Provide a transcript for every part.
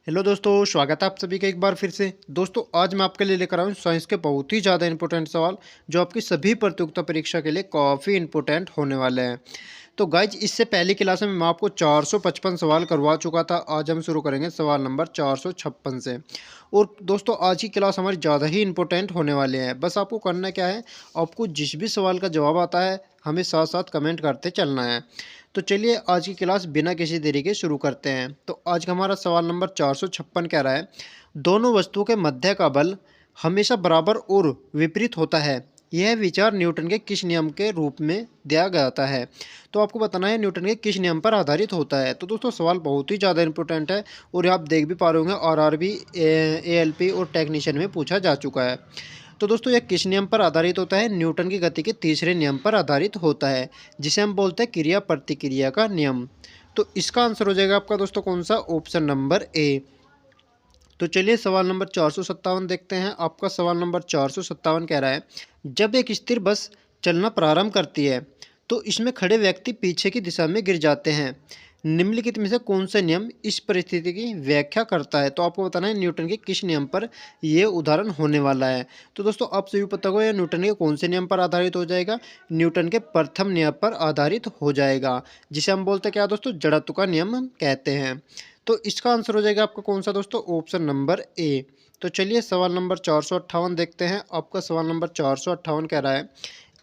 Hello दोस्तों, स्वागत है आप सभी का एक बार फिर से। दोस्तों आज मैं आपके लिए लेकर आया हूँ साइंस के बहुत ही ज़्यादा इंपॉर्टेंट सवाल जो आपकी सभी प्रतियोगिता परीक्षा के लिए काफ़ी इंपॉर्टेंट होने वाले हैं। तो गाइज इससे पहली क्लास में मैं आपको 455 सवाल करवा चुका था। आज हम शुरू करेंगे सवाल नंबर 456 से। और दोस्तों आज की क्लास हमारी ज़्यादा ही इंपॉर्टेंट होने वाले हैं। बस आपको करना क्या है, आपको जिस भी सवाल का जवाब आता है हमें साथ साथ कमेंट करते चलना है। तो चलिए आज की क्लास बिना किसी देरी के शुरू करते हैं। तो आज का हमारा सवाल नंबर 456 कह रहा है, दोनों वस्तुओं के मध्य का बल हमेशा बराबर और विपरीत होता है। यह विचार न्यूटन के किस नियम के रूप में दिया गया था है। तो आपको बताना है न्यूटन के किस नियम पर आधारित होता है। तो दोस्तों सवाल बहुत ही ज़्यादा इंपॉर्टेंट है और आप देख भी पा रहे होंगे आरआरबी, एएलपी और टेक्नीशियन में पूछा जा चुका है। तो दोस्तों यह किस नियम पर आधारित होता है? न्यूटन की गति के तीसरे नियम पर आधारित होता है, जिसे हम बोलते हैं क्रिया प्रतिक्रिया का नियम। तो इसका आंसर हो जाएगा आपका दोस्तों कौन सा? Option number A. तो चलिए सवाल नंबर 457 देखते हैं। आपका सवाल नंबर 457 कह रहा है, जब एक स्थिर बस चलना प्रारंभ करती है तो इसमें खड़े व्यक्ति पीछे की दिशा में गिर जाते हैं। निम्नलिखित में से कौन सा नियम इस परिस्थिति की व्याख्या करता है? तो आपको बताना है न्यूटन के किस नियम पर यह उदाहरण होने वाला है। तो दोस्तों आप सभी पता होगा यह न्यूटन के कौन से नियम पर आधारित हो जाएगा? न्यूटन के प्रथम नियम पर आधारित हो जाएगा, जिसे हम बोलते हैं क्या दोस्तों? जड़त्व का नियम हम कहते हैं। तो इसका आंसर हो जाएगा आपका कौन सा दोस्तों? Option number A. तो चलिए सवाल नंबर 458 देखते हैं। आपका सवाल नंबर 458 कह रहा है,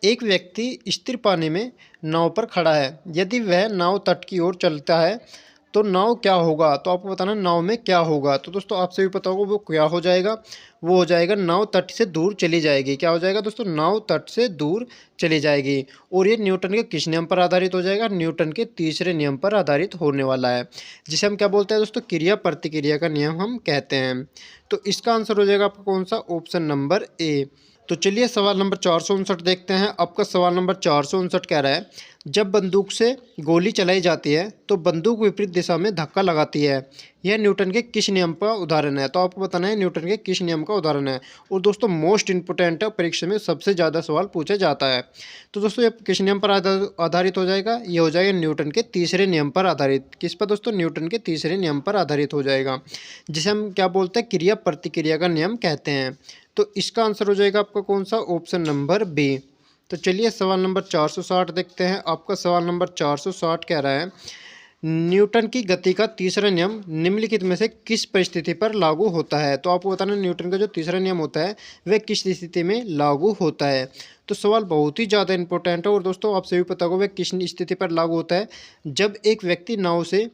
एक व्यक्ति स्थिर पानी में नाव पर खड़ा है। यदि वह नाव तट की ओर चलता है तो नाव क्या होगा? तो आपको बताना है नाव में क्या होगा। तो दोस्तों आपसे भी पता होगा वो क्या हो जाएगा? वो हो जाएगा नाव तट से दूर चली जाएगी। क्या हो जाएगा दोस्तों? नाव तट से दूर चली जाएगी। और ये न्यूटन के किस नियम पर आधारित हो जाएगा? न्यूटन के तीसरे नियम पर आधारित होने वाला है, जिसे हम क्या बोलते हैं दोस्तों? क्रिया प्रतिक्रिया का नियम हम कहते हैं। तो इसका आंसर हो जाएगा आपका कौन सा? Option number A. तो चलिए सवाल नंबर 459 देखते हैं। आपका सवाल नंबर 459 कह रहा है, जब बंदूक से गोली चलाई जाती है तो बंदूक विपरीत दिशा में धक्का लगाती है। यह न्यूटन के किस नियम का उदाहरण है? तो आपको बताना है न्यूटन के किस नियम का उदाहरण है। और दोस्तों मोस्ट इंपोर्टेंट है, परीक्षा में सबसे ज़्यादा सवाल पूछा जाता है। तो दोस्तों ये किस नियम पर आधारित हो जाएगा? ये हो जाएगा न्यूटन के तीसरे नियम पर आधारित। किस पर दोस्तों? न्यूटन के तीसरे नियम पर आधारित हो जाएगा, जिसे हम क्या बोलते हैं? क्रिया प्रतिक्रिया का नियम कहते हैं। तो इसका आंसर हो जाएगा आपका कौन सा? Option number B. तो चलिए सवाल नंबर 460 देखते हैं। आपका सवाल नंबर 460 कह रहा है, न्यूटन की गति का तीसरा नियम निम्नलिखित में से किस परिस्थिति पर लागू होता है? तो आपको बताना न्यूटन का जो तीसरा नियम होता है वह किस स्थिति में लागू होता है। तो सवाल बहुत ही ज़्यादा इंपॉर्टेंट है और दोस्तों आपसे भी पता होगा वह किस स्थिति पर लागू होता है। जब एक व्यक्ति नाव से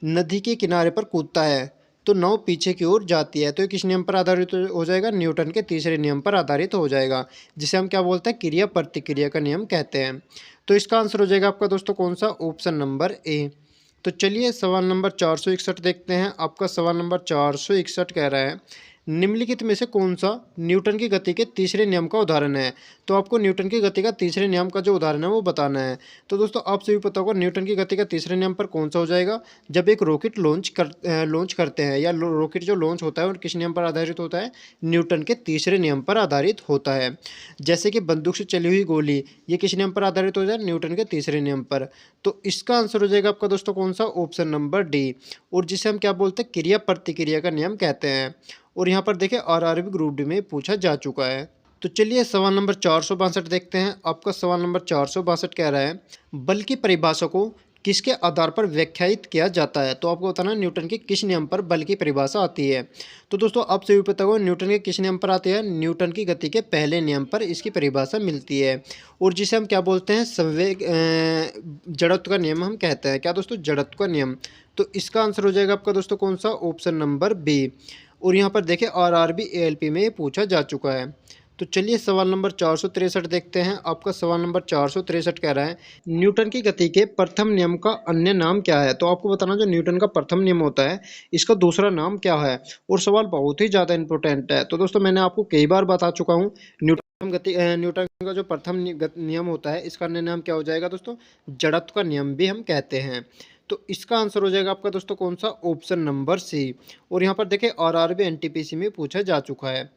नदी के किनारे पर कूदता है तो नाव पीछे की ओर जाती है। तो ये किस नियम पर आधारित हो जाएगा? न्यूटन के तीसरे नियम पर आधारित हो जाएगा, जिसे हम क्या बोलते हैं? क्रिया प्रतिक्रिया का नियम कहते हैं। तो इसका आंसर हो जाएगा आपका दोस्तों कौन सा? Option number A. तो चलिए सवाल नंबर 461 देखते हैं। आपका सवाल नंबर 461 कह रहा है, निम्नलिखित में से कौन सा न्यूटन की गति के तीसरे नियम का उदाहरण है? तो आपको न्यूटन की गति का तीसरे नियम का जो उदाहरण है वो बताना है। तो दोस्तों आपसे भी पता होगा न्यूटन की गति का तीसरे नियम पर कौन सा हो जाएगा? जब एक रॉकेट लॉन्च करते हैं या रॉकेट जो लॉन्च होता है और किस नियम पर आधारित होता है? न्यूटन के तीसरे नियम पर आधारित होता है। जैसे कि बंदूक से चली हुई गोली, ये किस नियम पर आधारित हो जाए? न्यूटन के तीसरे नियम पर। तो इसका आंसर हो जाएगा आपका दोस्तों कौन सा? Option number D. और जिसे हम क्या बोलते हैं? क्रिया प्रतिक्रिया का नियम कहते हैं। और यहाँ पर देखिए आरआरबी ग्रुप डी में पूछा जा चुका है। तो चलिए सवाल नंबर 462 देखते हैं। आपका सवाल नंबर 462 कह रहा है, बल की परिभाषा को किसके आधार पर व्याख्यायित किया जाता है? तो आपको बताना है न्यूटन के किस नियम पर बल की परिभाषा आती है। तो दोस्तों आप सभी पता होगा न्यूटन के किस नियम पर आती है? न्यूटन की गति के पहले नियम पर इसकी परिभाषा मिलती है, और जिसे हम क्या बोलते हैं? जड़त्व का नियम हम कहते हैं। क्या दोस्तों? जड़त्व का नियम। तो इसका आंसर हो जाएगा आपका दोस्तों कौन सा? Option number B. और यहाँ पर देखिए आरआरबी एएलपी में ये पूछा जा चुका है। तो चलिए सवाल नंबर 463 देखते हैं। आपका सवाल नंबर 463 कह रहा है, न्यूटन की गति के प्रथम नियम का अन्य नाम क्या है? तो आपको बताना जो न्यूटन का प्रथम नियम होता है इसका दूसरा नाम क्या है। और सवाल बहुत ही ज़्यादा इंपॉर्टेंट है। तो दोस्तों मैंने आपको कई बार बता चुका हूँ न्यूटन का जो प्रथम नियम होता है इसका अन्य नाम क्या हो जाएगा दोस्तों? जड़त्व का नियम भी हम कहते हैं। तो इसका आंसर हो जाएगा आपका दोस्तों कौन सा? Option number C. और यहाँ पर देखें आरआरबी एनटीपीसी में पूछा जा चुका है।